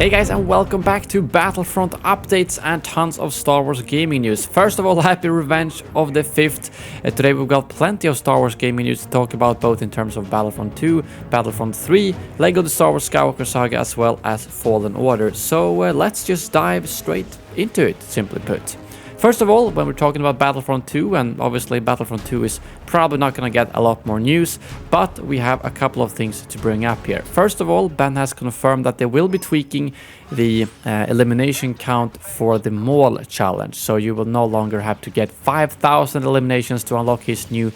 Hey guys, and welcome back to Battlefront updates and tons of Star Wars gaming news. First of all, happy Revenge of the 5th. Today we've got plenty of Star Wars gaming news to talk about, both in terms of Battlefront 2, Battlefront 3, LEGO The Star Wars Skywalker Saga, as well as Fallen Order. So let's just dive straight into it, simply put. First of all, when we're talking about Battlefront 2, and obviously Battlefront 2 is probably not going to get a lot more news, but we have a couple of things to bring up here. First of all, Ben has confirmed that they will be tweaking the elimination count for the Maul challenge, so you will no longer have to get 5,000 eliminations to unlock his new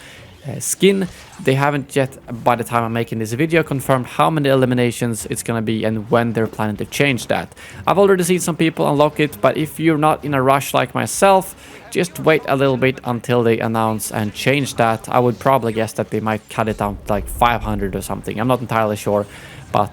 skin. They haven't yet, by the time I'm making this video, confirmed how many eliminations it's gonna be and when they're planning to change that. I've already seen some people unlock it, but if you're not in a rush like myself, just wait a little bit until they announce and change that. I would probably guess that they might cut it down to like 500 or something. I'm not entirely sure, but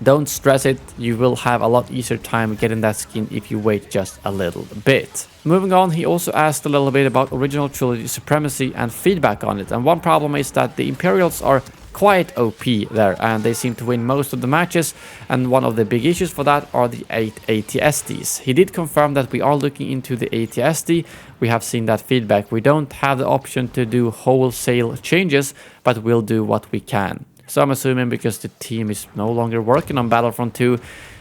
don't stress it. You will have a lot easier time getting that skin if you wait just a little bit. Moving on, he also asked a little bit about original trilogy supremacy and feedback on it. And one problem is that the Imperials are quite OP there, and they seem to win most of the matches. And one of the big issues for that are the 8 ATSDs. He did confirm that we are looking into the ATSD. We have seen that feedback. We don't have the option to do wholesale changes, but we'll do what we can. So I'm assuming because the team is no longer working on Battlefront 2,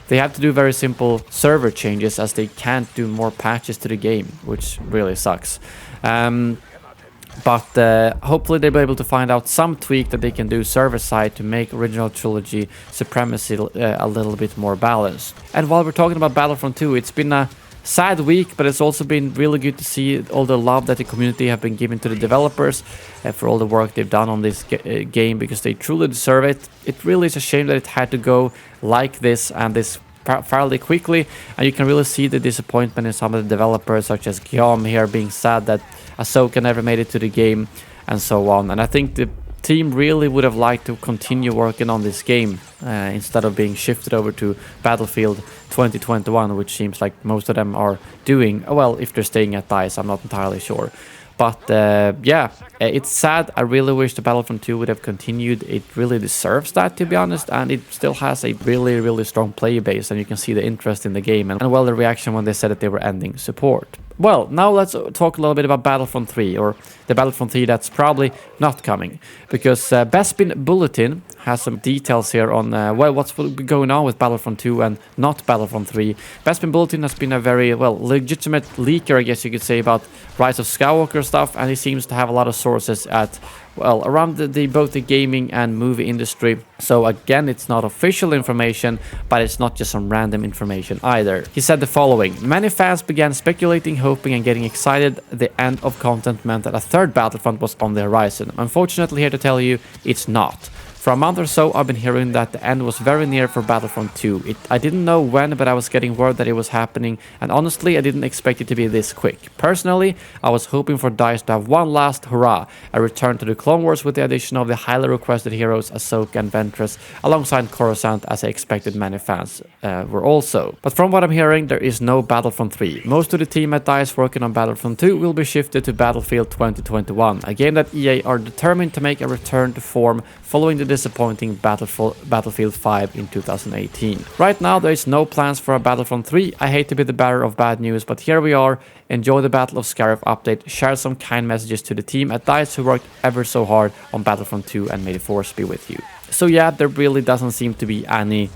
they have to do very simple server changes, as they can't do more patches to the game, which really sucks. But hopefully they'll be able to find out some tweak that they can do server side to make original trilogy supremacy a little bit more balanced. And while we're talking about Battlefront 2, it's been a sad week, but it's also been really good to see all the love that the community have been giving to the developers for all the work they've done on this game, because they truly deserve it. It really is a shame that it had to go like this, and this fairly quickly, and you can really see the disappointment in some of the developers, such as Xio here, being sad that Ahsoka never made it to the game and so on. And I think the team really would have liked to continue working on this game instead of being shifted over to Battlefield 2021, which seems like most of them are doing. Well, if they're staying at DICE, I'm not entirely sure. But yeah, it's sad. I really wish the Battlefront 2 would have continued. It really deserves that, to be honest, and it still has a really strong player base, and you can see the interest in the game and well, the reaction when they said that they were ending support. Well, now let's talk a little bit about Battlefront 3, or the Battlefront 3 that's probably not coming, because Bespin Bulletin has some details here on well, what's going on with Battlefront 2 and not Battlefront 3. Bespin Bulletin has been a very, well, legitimate leaker, I guess you could say, about Rise of Skywalker stuff, and he seems to have a lot of sources at, well, around both the gaming and movie industry. So again, it's not official information, but it's not just some random information either. He said the following: many fans began speculating, hoping and getting excited. The end of content meant that a third Battlefront was on the horizon. Unfortunately, here to tell you, it's not. For a month or so, I've been hearing that the end was very near for Battlefront 2. I didn't know when, but I was getting word that it was happening, and honestly, I didn't expect it to be this quick. Personally, I was hoping for DICE to have one last hurrah, a return to the Clone Wars with the addition of the highly requested heroes Ahsoka and Ventress, alongside Coruscant, as I expected many fans were also. But from what I'm hearing, there is no Battlefront 3. Most of the team at DICE working on Battlefront 2 will be shifted to Battlefield 2021, a game that EA are determined to make a return to form following the disappointing Battlefield 5 in 2018. Right now, there is no plans for a Battlefront 3. I hate to be the bearer of bad news, but here we are. Enjoy the Battle of Scarif update. Share some kind messages to the team at DICE who worked ever so hard on Battlefront 2, and may the force be with you. So yeah, there really doesn't seem to be any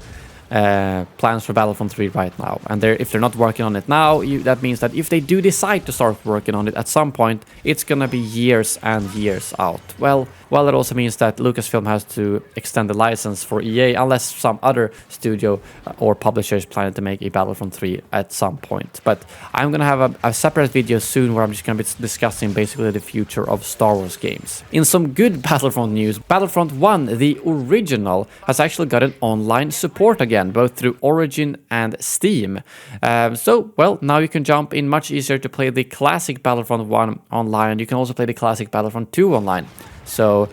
plans for Battlefront 3 right now, and if they're not working on it now, that means that if they do decide to start working on it at some point, it's gonna be years and years out. Well, it also means that Lucasfilm has to extend the license for EA, unless some other studio or publisher is planning to make a Battlefront 3 at some point. But I'm gonna have a separate video soon where I'm just gonna be discussing basically the future of Star Wars games. In some good Battlefront news, Battlefront 1, the original, has actually got an online support again, both through Origin and Steam. So, well, now you can jump in much easier to play the classic Battlefront 1 online. You can also play the classic Battlefront 2 online. So,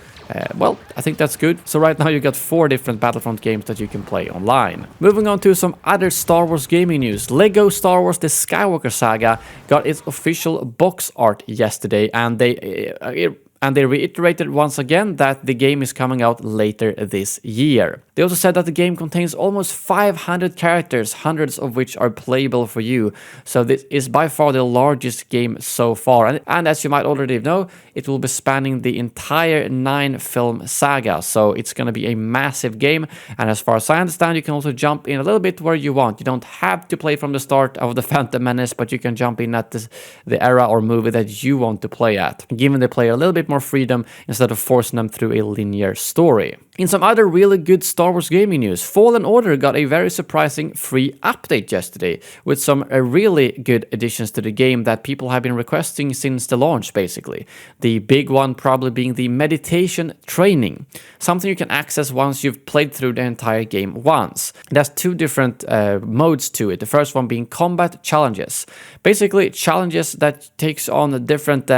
well, I think that's good. So right now you got 4 different Battlefront games that you can play online. Moving on to some other Star Wars gaming news. LEGO Star Wars The Skywalker Saga got its official box art yesterday, and they And they reiterated once again that the game is coming out later this year. They also said that the game contains almost 500 characters, hundreds of which are playable for you. So this is by far the largest game so far. And as you might already know, it will be spanning the entire 9-film saga. So it's going to be a massive game. And as far as I understand, you can also jump in a little bit where you want. You don't have to play from the start of the Phantom Menace, but you can jump in at the era or movie that you want to play at, giving the player a little bit more freedom instead of forcing them through a linear story. In some other really good Star Wars gaming news, Fallen Order got a very surprising free update yesterday with some really good additions to the game that people have been requesting since the launch, basically. The big one probably being the meditation training, something you can access once you've played through the entire game once. It has two different modes to it. The first one being combat challenges. Basically, challenges that takes on different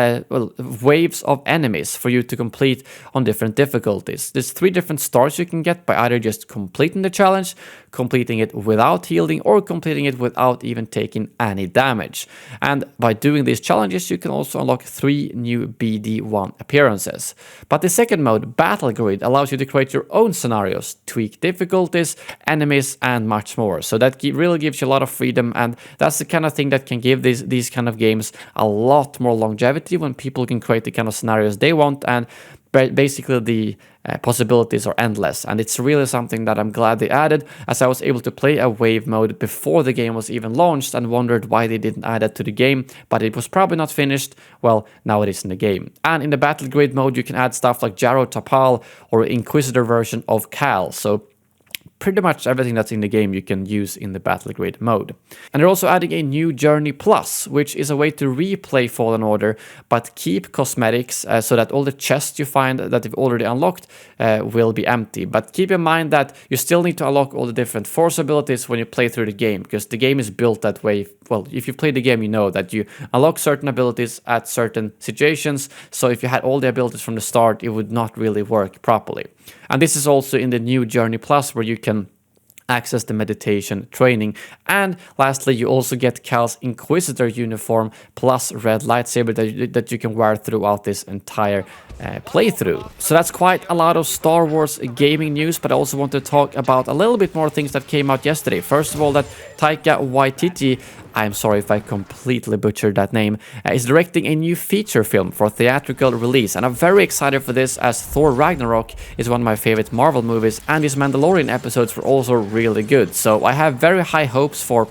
waves of enemies for you to complete on different difficulties. There's 3 different stars you can get by either just completing the challenge, completing it without healing, or completing it without even taking any damage. And by doing these challenges, you can also unlock 3 new BD1 appearances. But the second mode, Battle Grid, allows you to create your own scenarios, tweak difficulties, enemies, and much more. So that really gives you a lot of freedom, and that's the kind of thing that can give these kind of games a lot more longevity when people can create the kind of scenarios they want, and basically the possibilities are endless. And it's really something that I'm glad they added, as I was able to play a wave mode before the game was even launched and wondered why they didn't add it to the game, but it was probably not finished. Well, now it is in the game. And in the Battle Grid mode, you can add stuff like Jaro Tapal or Inquisitor version of Cal. So pretty much everything that's in the game you can use in the Battle Grid mode. And they're also adding a new Journey Plus, which is a way to replay Fallen Order, but keep cosmetics so that all the chests you find that you've already unlocked will be empty. But keep in mind that you still need to unlock all the different force abilities when you play through the game, because the game is built that way. Well, if you play the game, you know that you unlock certain abilities at certain situations. So if you had all the abilities from the start, it would not really work properly. And this is also in the new Journey Plus, where you can access the meditation training. And lastly, you also get Cal's Inquisitor uniform plus red lightsaber that you can wear throughout this entire playthrough. So that's quite a lot of Star Wars gaming news, but I also want to talk about a little bit more things that came out yesterday. First of all, that Taika Waititi, I'm sorry if I completely butchered that name, is directing a new feature film for theatrical release. And I'm very excited for this, as Thor Ragnarok is one of my favorite Marvel movies, and his Mandalorian episodes were also really good. So I have very high hopes for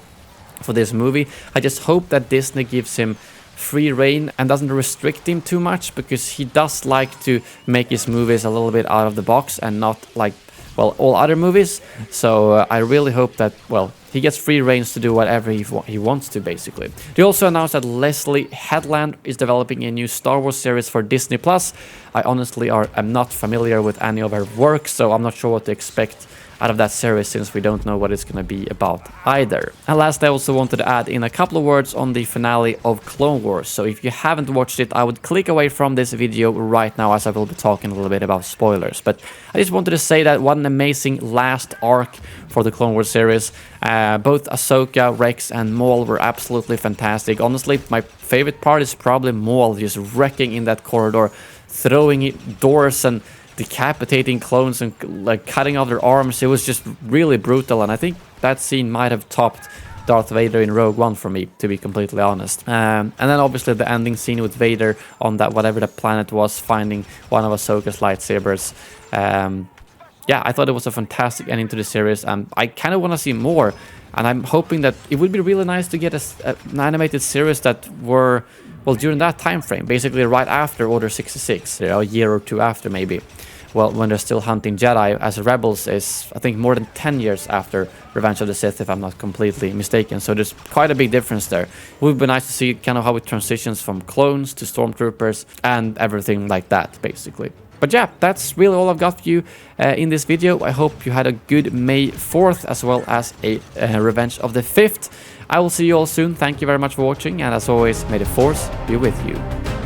this movie. I just hope that Disney gives him free reign and doesn't restrict him too much, because he does like to make his movies a little bit out of the box and not like, well, all other movies. So I really hope that, well, he gets free reins to do whatever he wants to, basically. They also announced that Leslie Headland is developing a new Star Wars series for Disney+. I honestly am not familiar with any of her work, so I'm not sure what to expect out of that series, since we don't know what it's going to be about either. And last, I also wanted to add in a couple of words on the finale of Clone Wars. So if you haven't watched it, I would click away from this video right now, as I will be talking a little bit about spoilers. But I just wanted to say that what an amazing last arc for the Clone Wars series. Both Ahsoka, Rex, and Maul were absolutely fantastic. Honestly, my favorite part is probably Maul just wrecking in that corridor, throwing doors and decapitating clones and like cutting off their arms. It was just really brutal, and I think that scene might have topped Darth Vader in Rogue One for me, to be completely honest. And then obviously the ending scene with Vader on that whatever the planet was, finding one of Ahsoka's lightsabers. Yeah, I thought it was a fantastic ending to the series, and I kind of want to see more. And I'm hoping that it would be really nice to get an animated series that were, well, during that time frame, basically right after Order 66, a year or two after maybe. Well, when they're still hunting Jedi, as Rebels is, I think, more than 10 years after Revenge of the Sith, if I'm not completely mistaken. So there's quite a big difference there. It would be nice to see kind of how it transitions from clones to stormtroopers and everything like that, basically. But yeah, that's really all I've got for you in this video. I hope you had a good May 4th, as well as a Revenge of the 5th. I will see you all soon. Thank you very much for watching, and as always, may the Force be with you.